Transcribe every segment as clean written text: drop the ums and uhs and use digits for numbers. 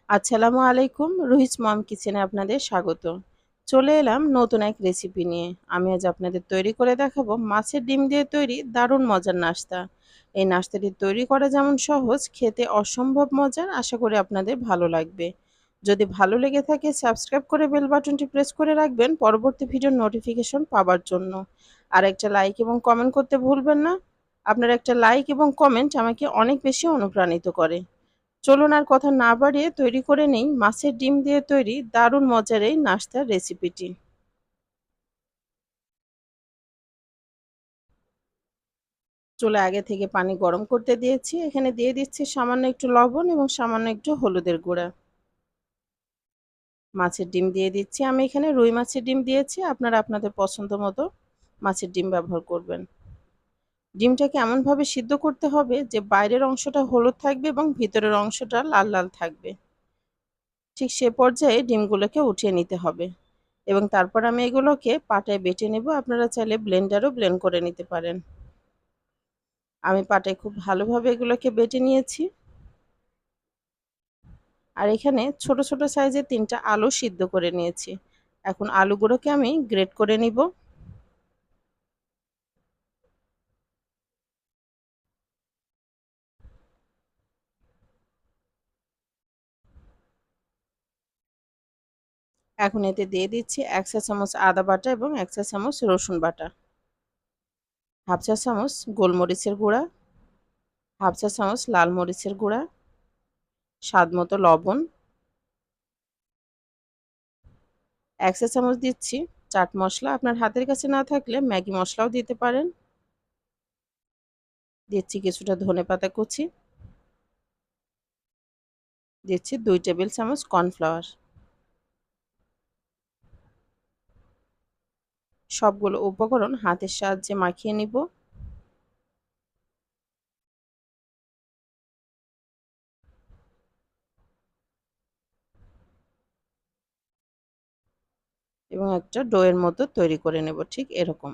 আসসালামু আলাইকুম, রুহিস মম কিচেনে আপনাদের স্বাগত। চলে এলাম নতুন এক রেসিপি নিয়ে। আমি আজ আপনাদের তৈরি করে দেখাবো মাছের ডিম দিয়ে তৈরি দারুণ মজার নাস্তা। এই নাস্তাটি তৈরি করা যেমন সহজ, খেতে অসম্ভব মজার। আশা করি আপনাদের ভালো লাগবে। যদি ভালো লেগে থাকে সাবস্ক্রাইব করে বেল বাটনটি প্রেস করে রাখবেন পরবর্তী ভিডিওর নোটিফিকেশন পাওয়ার জন্য। আর একটা লাইক এবং কমেন্ট করতে ভুলবেন না। আপনার একটা লাইক এবং কমেন্ট আমাকে অনেক বেশি অনুপ্রাণিত করে। চলুন আর কথা না বাড়িয়ে তৈরি করে নেই মাছের ডিম দিয়ে তৈরি দারুণ মজার এই নাস্তার রেসিপিটি। চুলে আগে থেকে পানি গরম করতে দিয়েছি, এখানে দিয়ে দিচ্ছি সামান্য একটু লবণ এবং সামান্য একটু হলুদের গুঁড়া। মাছের ডিম দিয়ে দিচ্ছি, আমি এখানে রুই মাছের ডিম দিয়েছি, আপনারা আপনাদের পছন্দ মতো মাছের ডিম ব্যবহার করবেন। ডিমটাকে এমনভাবে সিদ্ধ করতে হবে যে বাইরের অংশটা হলুদ থাকবে এবং ভিতরের অংশটা লাল লাল থাকবে। ঠিক সে পর্যায়ে ডিমগুলোকে উঠিয়ে নিতে হবে এবং তারপর আমি এগুলোকে পাটায় বেটে নেব। আপনারা চাইলে ব্লেন্ডারও ব্লেন্ড করে নিতে পারেন। আমি পাটায় খুব ভালোভাবে এগুলোকে বেটে নিয়েছি। আর এখানে ছোট ছোট সাইজের 3টা আলু সিদ্ধ করে নিয়েছি। এখন আলুগুলোকে আমি গ্রেট করে নিব। এখন এতে দিয়ে দিচ্ছি 1 চা চামচ আদা বাটা এবং 1 চা চামচ রসুন বাটা, হাফ চা চামচ গোলমরিচের গুঁড়া, হাফ চা চামচ লাল মরিচের গুঁড়া, স্বাদ মতো লবণ, 1 চা চামচ দিচ্ছি চাট মশলা, আপনার হাতের কাছে না থাকলে ম্যাগি মশলাও দিতে পারেন। দিচ্ছি কিছুটা ধনেপাতা কুচি, দিচ্ছি 2 টেবিল চামচ কর্নফ্লাওয়ার। সবগুলো উপকরণ হাতের সাহায্যে মাখিয়ে নিব। এবং একটা ডোয়ের মতো তৈরি করে নেব ঠিক এরকম।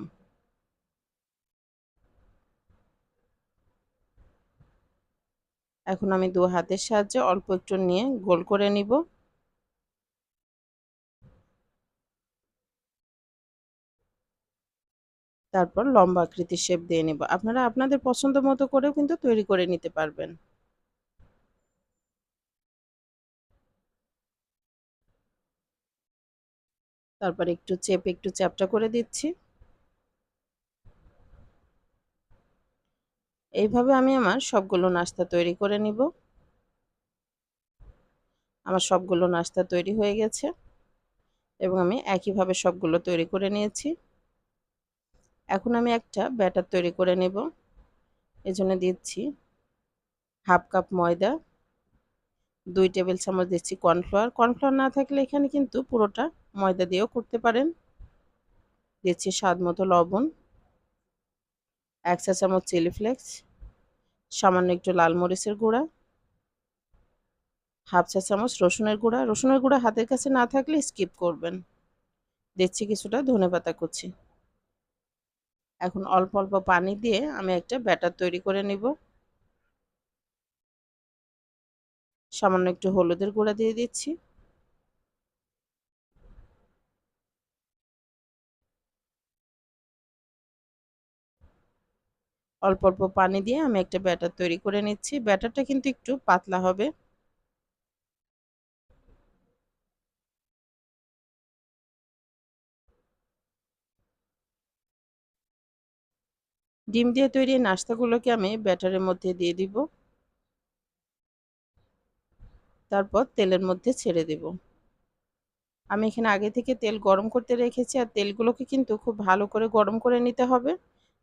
এখন আমি 2 হাতের সাহায্যে অল্প একটু নিয়ে গোল করে নিব। তারপর লম্বা আকৃতির শেপ দিয়ে নেব। আপনারা আপনাদের পছন্দ মতো করেও কিন্তু তৈরি করে নিতে পারবেন। তারপর একটু চেপে একটু চ্যাপ্টা করে দিচ্ছি। এইভাবে আমি আমার সবগুলো নাস্তা তৈরি করে নিব। আমার সবগুলো নাস্তা তৈরি হয়ে গেছে এবং আমি একইভাবে সবগুলো তৈরি করে নিয়েছি। এখন আমি একটা ব্যাটার তৈরি করে নেব। এজন্য দিচ্ছি হাফ কাপ ময়দা, 2 টেবিল চামচ দিচ্ছি কর্নফ্লাওয়ার। কর্নফ্লাওয়ার না থাকলে এখানে কিন্তু পুরোটা ময়দা দিয়েও করতে পারেন। দিচ্ছি স্বাদ মতো লবণ, 1 চা চামচ চিলি ফ্লেক্স, সামান্য একটু লাল মরিচের গুঁড়া, হাফ চা চামচ রসুনের গুঁড়া। রসুনের গুঁড়া হাতের কাছে না থাকলে স্কিপ করবেন। দিচ্ছি কিছুটা ধনেপাতা কুচি। এখন অল্প অল্প পানি দিয়ে আমি একটা ব্যাটার তৈরি করে নিব। সামান্য একটু হলুদের গুঁড়া দিয়ে দিচ্ছি। অল্প অল্প পানি দিয়ে আমি একটা ব্যাটার তৈরি করে নিচ্ছি। ব্যাটারটা কিন্তু একটু পাতলা হবে। ডিম দিয়ে তৈরি নাস্তাগুলোকে আমি ব্যাটারের মধ্যে দিয়ে দিব। তারপর তেলের মধ্যে ছেড়ে দেব। আমি এখানে আগে থেকে তেল গরম করতে রেখেছি আর তেলগুলোকে কিন্তু খুব ভালো করে গরম করে নিতে হবে।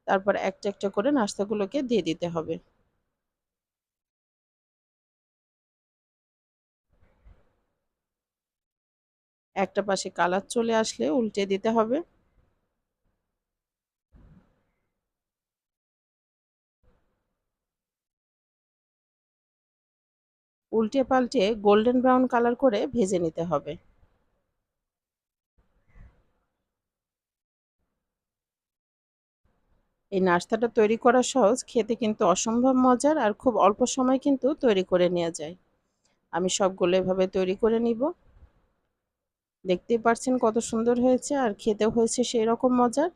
তারপর একটা একটা করে নাস্তাগুলোকে দিয়ে দিতে হবে। একটা পাশে কালার চলে আসলে উল্টে দিতে হবে। উল্টে পাল্টে গোল্ডেন ব্রাউন কালার করে ভেজে নিতে হবে। এই নাস্তাটা তৈরি করা সহজ, খেতে কিন্তু অসম্ভব মজার আর খুব অল্প সময় কিন্তু তৈরি করে নেওয়া যায়। আমি সবগুলো এভাবে তৈরি করে নিব। দেখতেই পাচ্ছেন কত সুন্দর হয়েছে আর খেতেও হয়েছে সেই রকম মজার।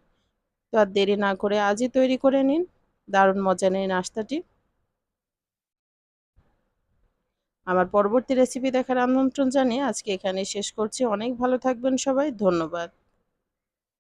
তো আর দেরি না করে আজই তৈরি করে নিন দারুণ মজার এই নাস্তাটি। আমার পরবর্তী রেসিপি দেখার আমন্ত্রণ জানিয়ে আজকে এখানেই শেষ করছি। অনেক ভালো থাকবেন সবাই। ধন্যবাদ।